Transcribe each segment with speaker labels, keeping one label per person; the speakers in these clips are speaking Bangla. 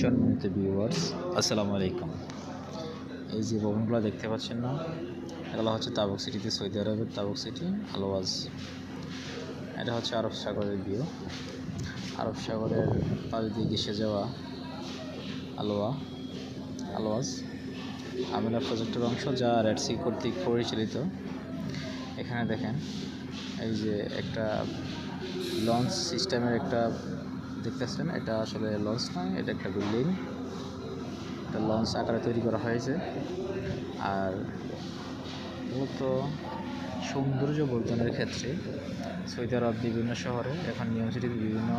Speaker 1: সম্মানিত ভিউয়ার্স, আসসালামু আলাইকুম। এই যে ভবনগুলো দেখতে পাচ্ছেন না, এগুলো হচ্ছে তাবুক সিটিতে, সৌদি আরবের তাবুক সিটি আলওয়াজ। এটা হচ্ছে আরব সাগরের ভিউ। আরব সাগরের পাশ দিয়ে ঘেঁষে যাওয়া আলওয়াজ আমিনা প্রজেক্টের অংশ, যা রেড সি কর্তৃক পরিচালিত। এখানে দেখেন, এই যে একটা লঞ্চ সিস্টেমের একটা দেখতেছেন, এটা আসলে লঞ্চ নয়, এটা একটা বিল্ডিং। এটা লঞ্চ আকারে তৈরি করা হয়েছে। আর মূলত সৌন্দর্য বর্ধনের ক্ষেত্রে সৌদি আরব বিভিন্ন শহরে, এখন নিয়ম সিটিতে বিভিন্ন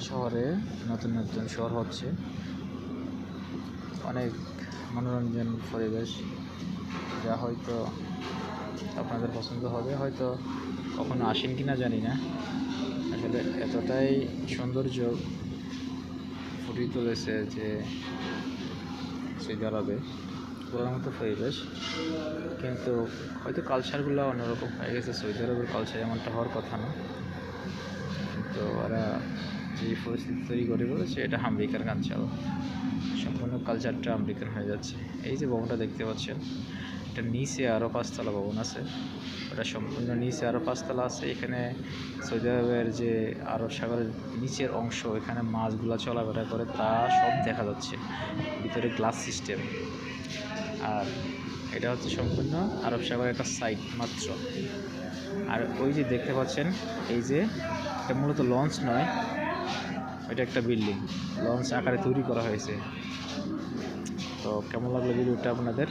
Speaker 1: শহরে নতুন নতুন শহর হচ্ছে, অনেক মনোরঞ্জন পরিবেশ, যা হয়তো আপনাদের পছন্দ হবে। হয়তো কখনো আসেন কি না জানি না, আসলে এতটাই সৌন্দর্য ফুটিয়ে তুলেছে যে সৌদি আরবে বলার মতো পরিবেশ। কিন্তু হয়তো কালচারগুলো অন্যরকম হয়ে গেছে। সৌদি আরবের কালচার এমনটা হওয়ার কথা না, তো ওরা যে পরিস্থিতি তৈরি করে বলেছে, এটা আমেরিকার কালচার, সম্পূর্ণ কালচারটা আমেরিকান হয়ে যাচ্ছে। এই যে ভবনটা দেখতে পাচ্ছেন, এটা নিচে আরও 5তলা ভবন আছে, ওটা সম্পূর্ণ নিচে আরও 5তলা আছে। এখানে সৌদি আরবের যে আরব সাগরের নিচের অংশ, এখানে মাছগুলো চলাফেরা করে, তা সব দেখা যাচ্ছে, ভিতরে গ্লাস সিস্টেম। আর এটা হচ্ছে সম্পূর্ণ আরব সাগরের একটা সাইড মাত্র। আর ওই যে দেখতে পাচ্ছেন, এই যে এটা মূলত লঞ্চ নয়, এটা একটা বিল্ডিং, লঞ্চ আকারে তৈরি করা হয়েছে। তো কেমন লাগলো ভিডিওটা আপনাদের?